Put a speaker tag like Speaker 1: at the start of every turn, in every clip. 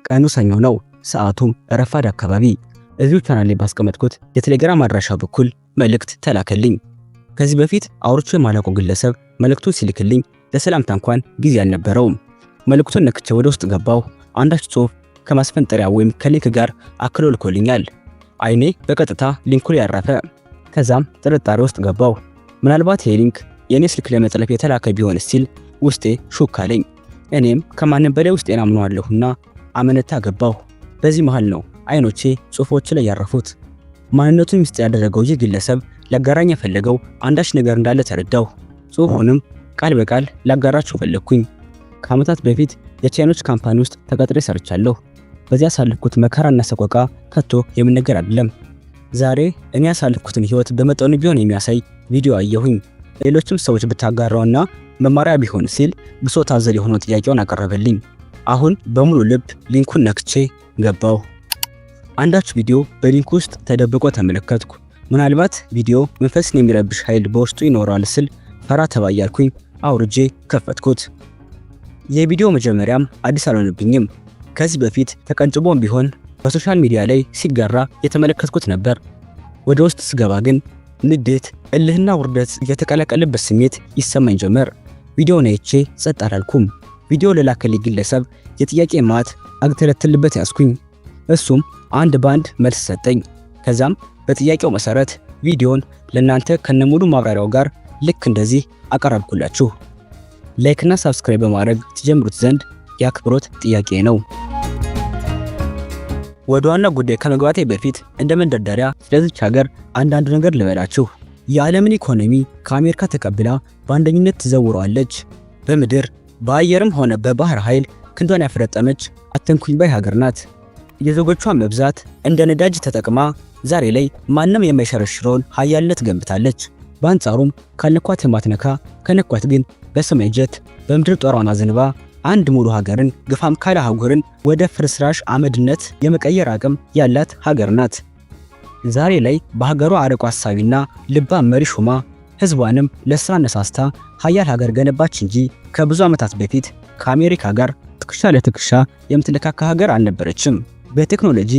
Speaker 1: ቀኑ ሰኞ ነው። ሰዓቱም ረፋድ አካባቢ። እዚሁ ቻናል ላይ ባስቀመጥኩት የቴሌግራም አድራሻ በኩል መልእክት ተላከልኝ። ከዚህ በፊት አውርቼ የማላውቀው ግለሰብ መልእክቱን ሲልክልኝ ለሰላምታ እንኳን ጊዜ አልነበረውም። መልእክቱን ነክቼ ወደ ውስጥ ገባሁ። አንዳች ጽሑፍ ከማስፈንጠሪያ ወይም ከሊንክ ጋር አክሎ ልኮልኛል። አይኔ በቀጥታ ሊንኩ ላይ ያረፈ። ከዛም ጥርጣሬ ውስጥ ገባሁ። ምናልባት ይሄ ሊንክ የኔ ስልክ ለመጥለፍ የተላከ ቢሆን ሲል ውስጤ ሹክ አለኝ። እኔም ከማንም በላይ ውስጤን አምነዋለሁና አመነታ ገባሁ። በዚህ መሃል ነው አይኖቼ ጽሑፎች ላይ ያረፉት። ማንነቱን ሚስጥር ያደረገው ይህ ግለሰብ ሊያጋራኝ የፈለገው አንዳች ነገር እንዳለ ተረዳሁ። ጽሑፉንም ቃል በቃል ላጋራችሁ ፈለግኩኝ። ከዓመታት በፊት የቻይኖች ካምፓኒ ውስጥ ተቀጥሬ ሰርቻለሁ። በዚያ ያሳለፍኩት መከራና ሰቆቃ ከቶ የሚነገር አይደለም። ዛሬ እኔ ያሳለፍኩትን ህይወት በመጠኑ ቢሆን የሚያሳይ ቪዲዮ አየሁኝ። ሌሎችም ሰዎች ብታጋራውና መማሪያ ቢሆን ሲል ብሶት አዘል የሆነው ጥያቄውን አቀረበልኝ። አሁን በሙሉ ልብ ሊንኩን ነክቼ ገባሁ። አንዳች ቪዲዮ በሊንኩ ውስጥ ተደብቆ ተመለከትኩ። ምናልባት ቪዲዮ መንፈስን የሚረብሽ ኃይል በውስጡ ይኖራል ስል ፈራ ተባ እያልኩኝ አውርጄ ከፈትኩት። የቪዲዮ መጀመሪያም አዲስ አልሆነብኝም። ከዚህ በፊት ተቀንጭቦም ቢሆን በሶሻል ሚዲያ ላይ ሲጋራ የተመለከትኩት ነበር። ወደ ውስጥ ስገባ ግን ንዴት፣ እልህና ውርደት የተቀላቀለበት ስሜት ይሰማኝ ጀመር። ቪዲዮውን አይቼ ጸጥ አላልኩም። ቪዲዮ ለላከልኝ ግለሰብ የጥያቄ ማት አግተለትልበት ያዝኩኝ። እሱም አንድ ባንድ መልስ ሰጠኝ። ከዛም በጥያቄው መሰረት ቪዲዮን ለናንተ ከነሙሉ ማብራሪያው ጋር ልክ እንደዚህ አቀረብኩላችሁ። ላይክና ሰብስክራይብ በማድረግ ትጀምሩት ዘንድ የአክብሮት ጥያቄ ነው። ወደ ዋና ጉዳይ ከመግባቴ በፊት እንደ መንደርደሪያ ስለዚች ሀገር አንዳንድ ነገር ልበላችሁ። የዓለምን ኢኮኖሚ ከአሜሪካ ተቀብላ በአንደኝነት ትዘውረዋለች። በምድር በአየርም ሆነ በባህር ኃይል ክንዷን ያፈረጠመች አትንኩኝ ባይ ሀገር ናት። የዜጎቿን መብዛት እንደ ነዳጅ ተጠቅማ ዛሬ ላይ ማንም የማይሸረሽረውን ሀያልነት ገንብታለች። በአንጻሩም ካልነኳት የማትነካ ከነኳት ግን በሰማይ ጀት በምድር ጦሯን አዝንባ አንድ ሙሉ ሀገርን ግፋም ካለ አህጉርን ወደ ፍርስራሽ አመድነት የመቀየር አቅም ያላት ሀገር ናት። ዛሬ ላይ በሀገሯ አርቆ አሳቢና ልባም መሪ ሹማ ህዝቧንም ለስራ ነሳስታ ሀያል ሀገር ገነባች እንጂ ከብዙ ዓመታት በፊት ከአሜሪካ ጋር ትከሻ ለትከሻ የምትለካካ ሀገር አልነበረችም። በቴክኖሎጂ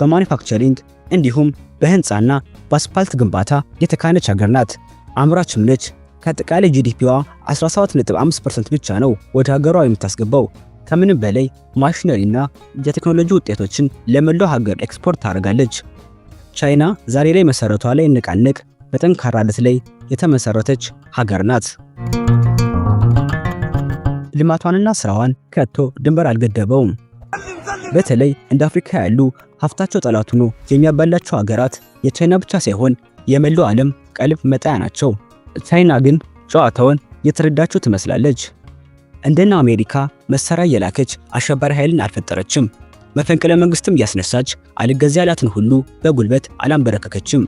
Speaker 1: በማኒፋክቸሪንግ እንዲሁም በህንፃና በአስፓልት ግንባታ የተካነች ሀገር ናት። አምራችም ነች። ከአጠቃላይ ጂዲፒዋ 17.5% ብቻ ነው ወደ ሀገሯ የምታስገባው። ከምንም በላይ ማሽነሪና የቴክኖሎጂ ውጤቶችን ለመላው ሀገር ኤክስፖርት ታደርጋለች። ቻይና ዛሬ ላይ መሰረቷ ላይ ንቃንቅ በጠንካራ አለት ላይ የተመሰረተች ሀገር ናት። ልማቷንና ስራዋን ከቶ ድንበር አልገደበውም። በተለይ እንደ አፍሪካ ያሉ ሀብታቸው ጠላት ሆኖ የሚያባላቸው ሀገራት የቻይና ብቻ ሳይሆን የመላው ዓለም ቀልብ መጣያ ናቸው። ቻይና ግን ጨዋታውን የተረዳችው ትመስላለች። እንደና አሜሪካ መሳሪያ የላከች አሸባሪ ኃይልን አልፈጠረችም። መፈንቅለ መንግስትም ያስነሳች አልገዛ ያላትን ሁሉ በጉልበት አላንበረከከችም።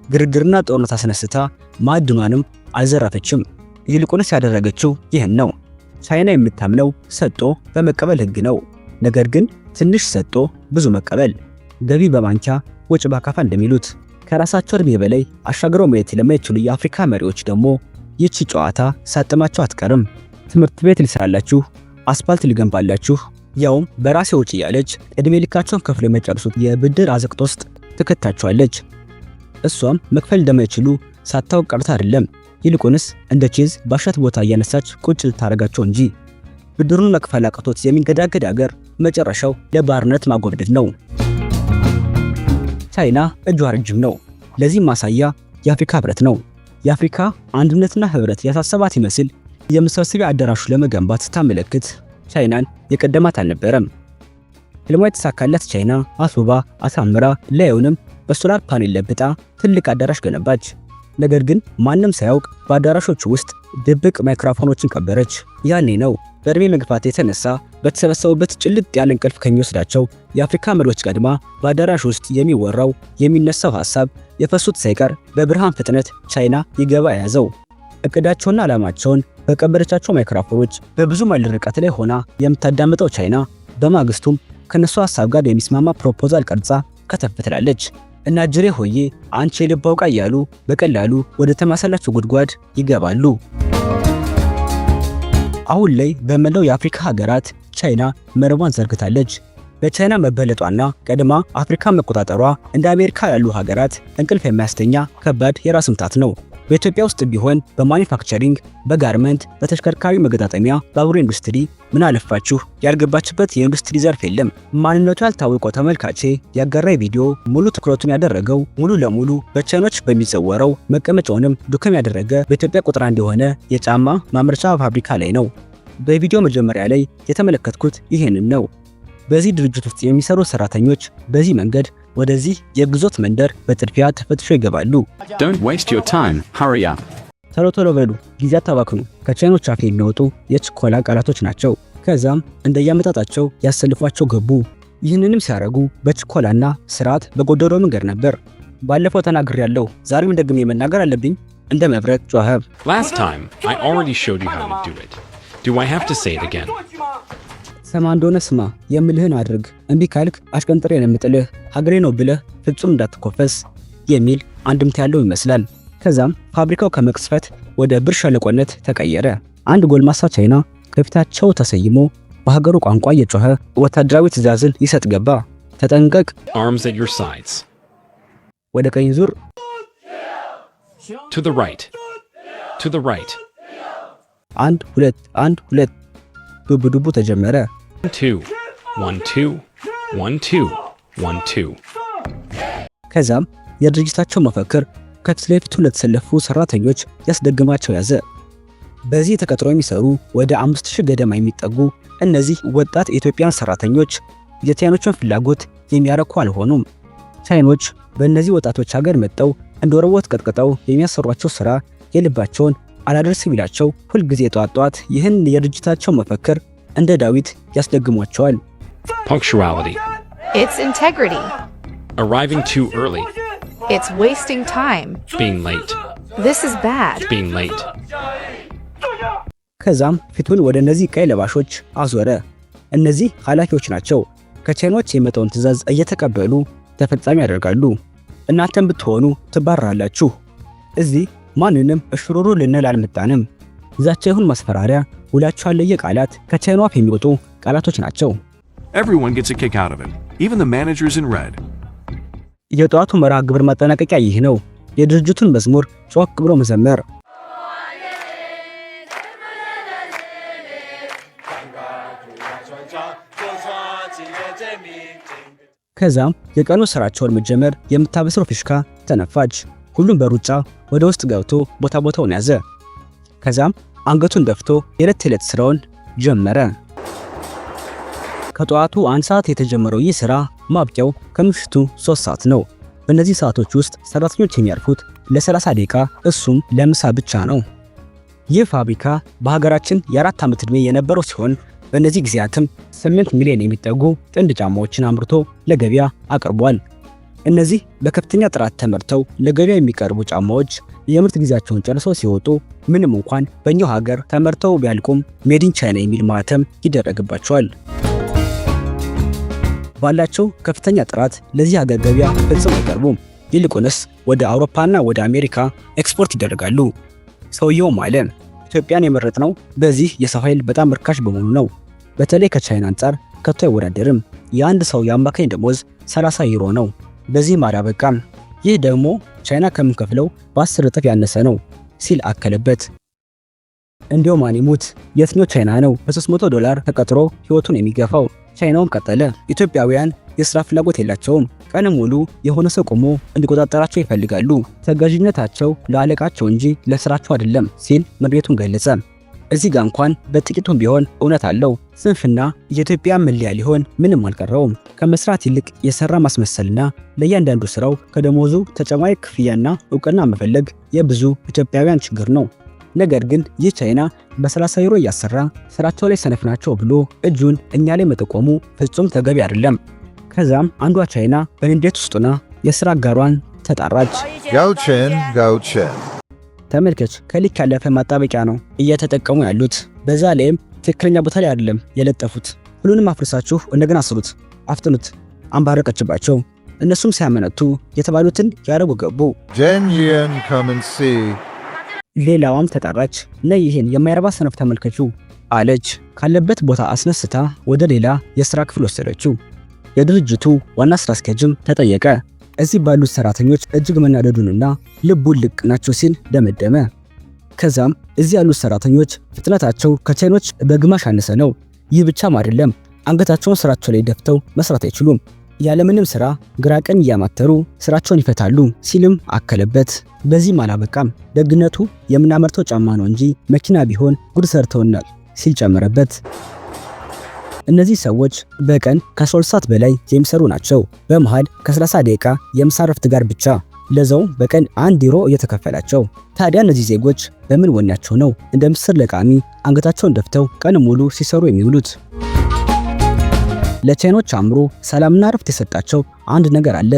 Speaker 1: ግርግርና ጦርነት አስነስታ ማዕድኗንም አልዘረፈችም። ይልቁንስ ያደረገችው ይህን ነው። ቻይና የምታምነው ሰጥቶ በመቀበል ህግ ነው። ነገር ግን ትንሽ ሰጥቶ ብዙ መቀበል፣ ገቢ በማንኪያ ወጭ ባካፋ እንደሚሉት ከራሳቸው እድሜ በላይ አሻግረው ማየት ለማይችሉ የአፍሪካ መሪዎች ደግሞ ይህች ጨዋታ ሳጥማቸው አትቀርም። ትምህርት ቤት ልሰራላችሁ፣ አስፓልት ሊገንባላችሁ፣ ያውም በራሴ ወጪ ያለች እድሜ ልካቸውን ከፍለው የማይጨርሱት የብድር አዘቅት ውስጥ ትከታቸዋለች። እሷም መክፈል እንደማይችሉ ሳታውቅ ቀርታ አይደለም፣ ይልቁንስ እንደ ቺዝ ባሻት ቦታ እያነሳች ቁጭ ልታረጋቸው እንጂ። ብድሩን መክፈል አቅቶት የሚንገዳገድ ሀገር መጨረሻው ለባርነት ማጎብደድ ነው። ቻይና እጇ ረጅም ነው። ለዚህ ማሳያ የአፍሪካ ህብረት ነው። የአፍሪካ አንድነትና ህብረት ያሳሰባት ይመስል የመሰብሰቢያ አዳራሹ ለመገንባት ስታመለክት ቻይናን የቀደማት አልነበረም። ህልሟ የተሳካላት ቻይና አስውባ አሳምራ ላዩንም በሶላር ፓኔል ለብጣ ትልቅ አዳራሽ ገነባች። ነገር ግን ማንም ሳያውቅ በአዳራሾቹ ውስጥ ድብቅ ማይክሮፎኖችን ቀበረች። ያኔ ነው በእድሜ መግፋት የተነሳ በተሰበሰቡበት ጭልጥ ያለ እንቅልፍ ከሚወስዳቸው የአፍሪካ መሪዎች ቀድማ በአዳራሽ ውስጥ የሚወራው የሚነሳው ሐሳብ የፈሱት ሳይቀር በብርሃን ፍጥነት ቻይና ይገባ ያዘው። እቅዳቸውና ዓላማቸውን በቀበረቻቸው ማይክሮፎኖች በብዙ ማይል ርቀት ላይ ሆና የምታዳምጠው ቻይና በማግስቱም ከነሱ ሐሳብ ጋር የሚስማማ ፕሮፖዛል ቀርጻ ከተፍ ትላለች። እና ጅሬ ሆዬ አንቺ የልብ አውቃ እያሉ በቀላሉ ወደ ተማሰላቸው ጉድጓድ ይገባሉ። አሁን ላይ በመላው የአፍሪካ ሀገራት ቻይና መረቧን ዘርግታለች። በቻይና መበለጧና ቀድማ አፍሪካ መቆጣጠሯ እንደ አሜሪካ ያሉ ሀገራት እንቅልፍ የሚያስተኛ ከባድ የራስ ምታት ነው። በኢትዮጵያ ውስጥ ቢሆን በማኒፋክቸሪንግ፣ በጋርመንት፣ በተሽከርካሪ መገጣጠሚያ፣ ባቡር ኢንዱስትሪ ምን አለፋችሁ ያልገባችበት የኢንዱስትሪ ዘርፍ የለም። ማንነቱ ያልታወቀው ተመልካቼ ያጋራይ ቪዲዮ ሙሉ ትኩረቱን ያደረገው ሙሉ ለሙሉ በቻይኖች በሚዘወረው መቀመጫውንም ዱከም ያደረገ በኢትዮጵያ ቁጥር አንድ የሆነ የጫማ ማምረቻ ፋብሪካ ላይ ነው። በቪዲዮ መጀመሪያ ላይ የተመለከትኩት ይሄንን ነው። በዚህ ድርጅት ውስጥ የሚሰሩ ሰራተኞች በዚህ መንገድ ወደዚህ የግዞት መንደር በጥድፊያ ተፈትሾ ይገባሉ።
Speaker 2: Don't waste your time, hurry up.
Speaker 1: ቶሎ በሉ፣ ጊዜ አታባክኑ። ከቻይኖች አፍ የሚወጡ የችኮላ ቃላቶች ናቸው። ከዛም እንደያመጣጣቸው ያሰልፏቸው ገቡ። ይህንንም ሲያደርጉ በችኮላና ስርዓት በጎደለው መንገድ ነበር። ባለፈው ተናግሬያለሁ፣ ዛሬም ደግሜ መናገር አለብኝ። እንደ መብረቅ ጮኸ።
Speaker 2: Last time I already showed you how to do it. Do I have to say it again?
Speaker 1: ሰማ እንደሆነ ስማ፣ የምልህን አድርግ። እምቢ ካልክ አሽቀንጥሬ ነው የምጥልህ። ሀገሬ ነው ብለህ ፍጹም እንዳትኮፈስ የሚል አንድምታ ያለው ይመስላል። ከዛም ፋብሪካው ከመቅስፈት ወደ ብር ሸለቆነት ተቀየረ። አንድ ጎልማሳ ቻይና ከፊታቸው ተሰይሞ በሀገሩ ቋንቋ እየጮኸ ወታደራዊ ትዕዛዝን ይሰጥ ገባ። ተጠንቀቅ፣
Speaker 2: Arms at your sides.
Speaker 1: ወደ ቀኝ ዙር፣
Speaker 2: To the right. To the right.
Speaker 1: አንድ ሁለት ዱብ ተጀመረ።
Speaker 2: 2 1 2 1 2 1 2.
Speaker 1: ከዛም የድርጅታቸው መፈክር ከፊት ለፊቱ ለተሰለፉ ሰራተኞች ያስደግማቸው ያዘ። በዚህ ተቀጥሮ የሚሰሩ ወደ 5000 ገደማ የሚጠጉ እነዚህ ወጣት ኢትዮጵያን ሰራተኞች የቻይኖችን ፍላጎት የሚያረኩ አልሆኑም። ቻይኖች በእነዚህ ወጣቶች ሀገር መጥተው እንደ ሮቦት ቀጥቅጠው የሚያሰሯቸው ስራ የልባቸውን አላደርስ ቢላቸው ሁልጊዜ ጧት ይህን የድርጅታቸው መፈክር እንደ ዳዊት ያስደግሟቸዋል።
Speaker 2: Punctuality.
Speaker 3: It's integrity.
Speaker 2: Arriving too early.
Speaker 3: It's wasting time.
Speaker 2: Being late.
Speaker 3: This is bad.
Speaker 2: Being late.
Speaker 1: ከዛም ፊቱን ወደ እነዚህ ቀይ ለባሾች አዞረ። እነዚህ ኃላፊዎች ናቸው። ከቻይኖች የመጣውን ትዕዛዝ እየተቀበሉ ተፈጻሚ ያደርጋሉ። እናንተም ብትሆኑ ትባረራላችሁ። እዚህ ማንንም እሽሩሩ ልንል አልመጣንም። ዛቻ ይሁን ማስፈራሪያ፣ ውላችሁ ያለየ ቃላት ከቻይና አፍ የሚወጡ ቃላቶች ናቸው።
Speaker 4: Everyone gets a kick out of it, even the managers in red.
Speaker 1: የጠዋቱ መርሃ ግብር ማጠናቀቂያ ይህ ነው። የድርጅቱን መዝሙር ጮክ ብሎ መዘመር። ከዛም የቀኑ ስራቸውን መጀመር የምታበስረው ፊሽካ ተነፋች። ሁሉም በሩጫ ወደ ውስጥ ገብቶ ቦታውን ያዘ። ከዛም አንገቱን ደፍቶ የዕለት ተዕለት ስራውን ጀመረ። ከጠዋቱ 1 ሰዓት የተጀመረው ይህ ስራ ማብቂያው ከምሽቱ 3 ሰዓት ነው። በእነዚህ ሰዓቶች ውስጥ ሰራተኞች የሚያርፉት ለ30 ደቂቃ፣ እሱም ለምሳ ብቻ ነው። ይህ ፋብሪካ በሀገራችን የ4 ዓመት ዕድሜ የነበረው ሲሆን በእነዚህ ጊዜያትም 8 ሚሊዮን የሚጠጉ ጥንድ ጫማዎችን አምርቶ ለገበያ አቅርቧል። እነዚህ በከፍተኛ ጥራት ተመርተው ለገበያ የሚቀርቡ ጫማዎች የምርት ጊዜያቸውን ጨርሰው ሲወጡ ምንም እንኳን በእኛው ሀገር ተመርተው ቢያልቁም ሜድ ኢን ቻይና የሚል ማህተም ይደረግባቸዋል። ባላቸው ከፍተኛ ጥራት ለዚህ ሀገር ገበያ ፈጽሞ አይቀርቡም። ይልቁንስ ወደ አውሮፓና ወደ አሜሪካ ኤክስፖርት ይደረጋሉ። ሰውየውም አለ ኢትዮጵያን የመረጥነው በዚህ የሰው ኃይል በጣም ርካሽ በመሆኑ ነው። በተለይ ከቻይና አንጻር ከቶ አይወዳደርም። የአንድ ሰው የአማካኝ ደሞዝ 30 ዩሮ ነው። በዚህ ማሪያ በቃም። ይህ ደግሞ ቻይና ከምንከፍለው በ10 እጥፍ ያነሰ ነው ሲል አከለበት። እንዲያው ማን ይሙት የትኛው ቻይና ነው በ$300 ተቀጥሮ ህይወቱን የሚገፋው? ቻይናውም ቀጠለ። ኢትዮጵያውያን የሥራ ፍላጎት የላቸውም። ቀን ሙሉ የሆነ ሰው ቆሞ እንዲቆጣጠራቸው ይፈልጋሉ። ተጋዥነታቸው ለአለቃቸው እንጂ ለስራቸው አይደለም ሲል ምሬቱን ገለጸ። እዚህ ጋር እንኳን በጥቂቱም ቢሆን እውነት አለው። ስንፍና የኢትዮጵያ መለያ ሊሆን ምንም አልቀረውም። ከመስራት ይልቅ የሰራ ማስመሰልና ለእያንዳንዱ ስራው ከደሞዙ ተጨማሪ ክፍያና እውቅና መፈለግ የብዙ ኢትዮጵያውያን ችግር ነው። ነገር ግን ይህ ቻይና በ30 ዩሮ እያሰራ ስራቸው ላይ ሰነፍ ናቸው ብሎ እጁን እኛ ላይ መጠቆሙ ፍጹም ተገቢ አይደለም። ከዛም አንዷ ቻይና በንዴት ውስጥና የሥራ አጋሯን ተጣራች።
Speaker 5: ጋውችን
Speaker 1: ተመልከች፣ ከልክ ያለፈ ማጣበቂያ ነው እየተጠቀሙ ያሉት። በዛ ላይም ትክክለኛ ቦታ ላይ አይደለም የለጠፉት። ሁሉንም አፍርሳችሁ እንደገና አስሩት፣ አፍጥኑት። አንባረቀችባቸው። እነሱም ሲያመነቱ የተባሉትን ያደረጉ ገቡ።
Speaker 5: ጀንጂን ከመንሲ
Speaker 1: ሌላዋም ተጣራች። ነይ ይሄን የማይረባ ሰነፍ ተመልከቹ አለች። ካለበት ቦታ አስነስታ ወደ ሌላ የሥራ ክፍል ወሰደችው። የድርጅቱ ዋና ስራ አስኪያጅም ተጠየቀ። እዚህ ባሉት ሰራተኞች እጅግ መናደዱንና ልቡን ልቅ ናቸው ሲል ደመደመ። ከዛም እዚህ ያሉት ሰራተኞች ፍጥነታቸው ከቻይኖች በግማሽ አነሰ ነው። ይህ ብቻም አይደለም፣ አንገታቸውን ስራቸው ላይ ደፍተው መስራት አይችሉም። ያለምንም ስራ ግራ ቀኝ እያማተሩ ስራቸውን ይፈታሉ ሲልም አከለበት። በዚህም አላበቃም። ደግነቱ የምናመርተው ጫማ ነው እንጂ መኪና ቢሆን ጉድ ሰርተውናል ሲል ጨመረበት። እነዚህ ሰዎች በቀን ከ12 ሰዓት በላይ የሚሰሩ ናቸው። በመሃል ከ30 ደቂቃ የምሳ ረፍት ጋር ብቻ፣ ለዛው በቀን 1 ዩሮ እየተከፈላቸው። ታዲያ እነዚህ ዜጎች በምን ወኔያቸው ነው እንደ ምስር ለቃሚ አንገታቸውን ደፍተው ቀን ሙሉ ሲሰሩ የሚውሉት? ለቻይኖች አእምሮ ሰላምና ረፍት የሰጣቸው አንድ ነገር አለ።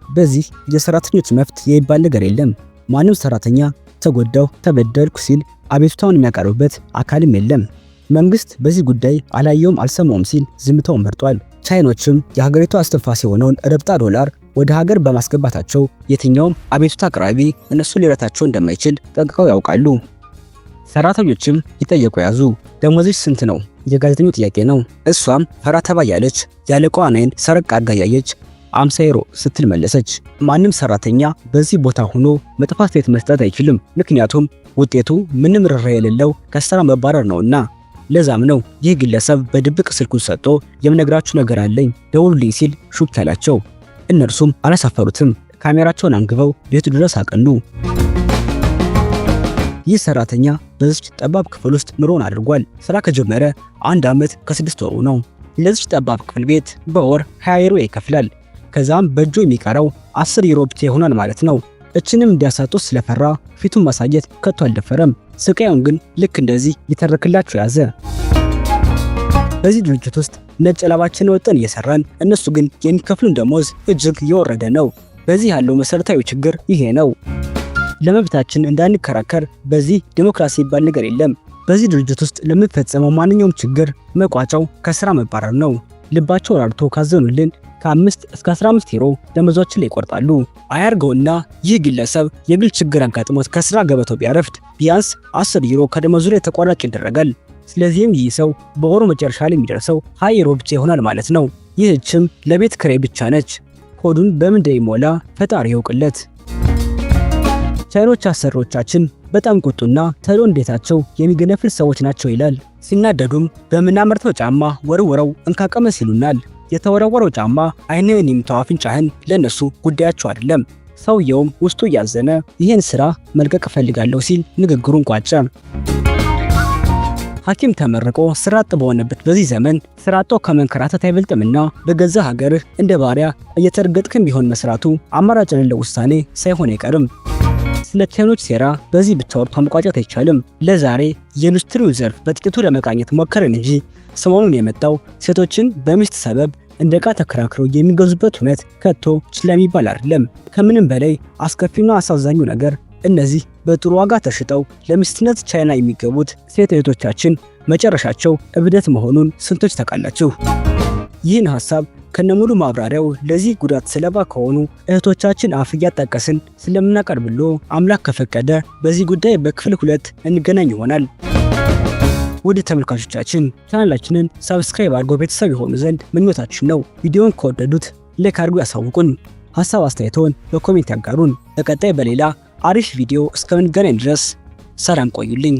Speaker 1: በዚህ የሰራተኞች መብት የሚባል ነገር የለም። ማንም ሰራተኛ ተጎዳው ተበደልኩ ሲል አቤቱታውን የሚያቀርብበት አካልም የለም። መንግስት በዚህ ጉዳይ አላየውም አልሰማውም ሲል ዝምታውን መርጧል። ቻይኖችም የሀገሪቱ አስተንፋስ የሆነውን ረብጣ ዶላር ወደ ሀገር በማስገባታቸው የትኛውም አቤቱታ አቅራቢ እነሱ ሊረታቸው እንደማይችል ጠንቅቀው ያውቃሉ። ሰራተኞችም ይጠየቁ ያዙ። ደሞዝሽ ስንት ነው? የጋዜጠኛው ጥያቄ ነው። እሷም ፈራ ተባ ያለች ያለቃዋን ዓይን ሰረቅ አድርጋ ያየች 50 ዩሮ ስትል መለሰች። ማንም ሰራተኛ በዚህ ቦታ ሆኖ መጥፎ አስተያየት መስጠት አይችልም፣ ምክንያቱም ውጤቱ ምንም ርኅራኄ የሌለው ከስራ መባረር ነውና። ለዛም ነው ይህ ግለሰብ በድብቅ ስልኩን ሰጥቶ የምነግራችሁ ነገር አለኝ ደውሉልኝ ሲል ሹክ ያላቸው። እነርሱም አላሳፈሩትም። ካሜራቸውን አንግበው ቤቱ ድረስ አቀኑ። ይህ ሰራተኛ በዚች ጠባብ ክፍል ውስጥ ኑሮን አድርጓል። ስራ ከጀመረ 1 ዓመት ከ6 ወሩ ነው። ለዚች ጠባብ ክፍል ቤት በወር 20 ዩሮ ይከፍላል። ከዛም በእጁ የሚቀረው 10 ዩሮ ብቻ ይሆናል ማለት ነው። እችንም እንዲያሳጡት ስለፈራ ፊቱን ማሳየት ከቶ አልደፈረም። ስቃዩን ግን ልክ እንደዚህ ሊተርክላቸው ያዘ። በዚህ ድርጅት ውስጥ ነጭ ላባችን ወጥተን እየሰራን እነሱ ግን የሚከፍሉን ደሞዝ እጅግ የወረደ ነው። በዚህ ያለው መሰረታዊ ችግር ይሄ ነው። ለመብታችን እንዳንከራከር በዚህ ዲሞክራሲ ይባል ነገር የለም። በዚህ ድርጅት ውስጥ ለምንፈጸመው ማንኛውም ችግር መቋጫው ከስራ መባረር ነው። ልባቸው ራርቶ ካዘኑልን ከ5 እስከ 15 ዩሮ ደመወዛችን ላይ ይቆርጣሉ። አያርገውና ይህ ግለሰብ የግል ችግር አጋጥሞት ከስራ ገበታው ቢያረፍድ ቢያንስ 10 ዩሮ ከደመወዙ ላይ ተቋራጭ ይደረጋል። ስለዚህም ይህ ሰው በወሩ መጨረሻ ላይ የሚደርሰው 20 ዩሮ ብቻ ይሆናል ማለት ነው። ይህችም ለቤት ክራይ ብቻ ነች። ሆዱን በምን እንደሚሞላ ፈጣሪ ያውቅለት። ቻይኖች አሰሪዎቻችን በጣም ቁጡና ተሎ እንዴታቸው የሚገነፍል ሰዎች ናቸው ይላል። ሲናደዱም በምናመርተው ጫማ ወርውረው እንካቀመስ ይሉናል። የተወረወረው ጫማ አይንን የሚተው አፍንጫህን ለነሱ ጉዳያቸው አይደለም። ሰውየውም ውስጡ እያዘነ ይህን ስራ መልቀቅ እፈልጋለሁ ሲል ንግግሩን ቋጨ። ሐኪም ተመርቆ ስራ አጥ በሆነበት በዚህ ዘመን ስራ አጥ ከመንከራተት አይበልጥምና በገዛ ሀገርህ እንደ ባሪያ እየተረገጥክም ቢሆን መስራቱ አማራጭ የሌለው ውሳኔ ሳይሆን አይቀርም። ስለ ቻይኖች ሴራ በዚህ ብቻ ወርቶ መቋጨት አይቻልም። ለዛሬ የኢንዱስትሪው ዘርፍ በጥቂቱ ለመቃኘት ሞከርን እንጂ ሰሞኑን የመጣው ሴቶችን በሚስት ሰበብ እንደ ዕቃ ተከራክረው የሚገዙበት እውነት ከቶ ስለሚባል አይደለም። ከምንም በላይ አስከፊና አሳዛኙ ነገር እነዚህ በጥሩ ዋጋ ተሽጠው ለሚስትነት ቻይና የሚገቡት ሴት እህቶቻችን መጨረሻቸው እብደት መሆኑን ስንቶች ታውቃላችሁ? ይህን ሐሳብ ከነሙሉ ማብራሪያው ለዚህ ጉዳት ሰለባ ከሆኑ እህቶቻችን አፍ እያጣቀስን ስለምናቀርብሎ አምላክ ከፈቀደ በዚህ ጉዳይ በክፍል 2 እንገናኝ ይሆናል። ውድ ተመልካቾቻችን ቻናላችንን ሰብስክራይብ አድርጎ ቤተሰብ የሆኑ ዘንድ ምኞታችን ነው። ቪዲዮውን ከወደዱት ላይክ አድርጉ፣ ያሳውቁን። ሐሳብ አስተያየቶን በኮሜንት ያጋሩን። በቀጣይ በሌላ አሪፍ ቪዲዮ እስከምንገናኝ ድረስ ሰላም ቆዩልኝ።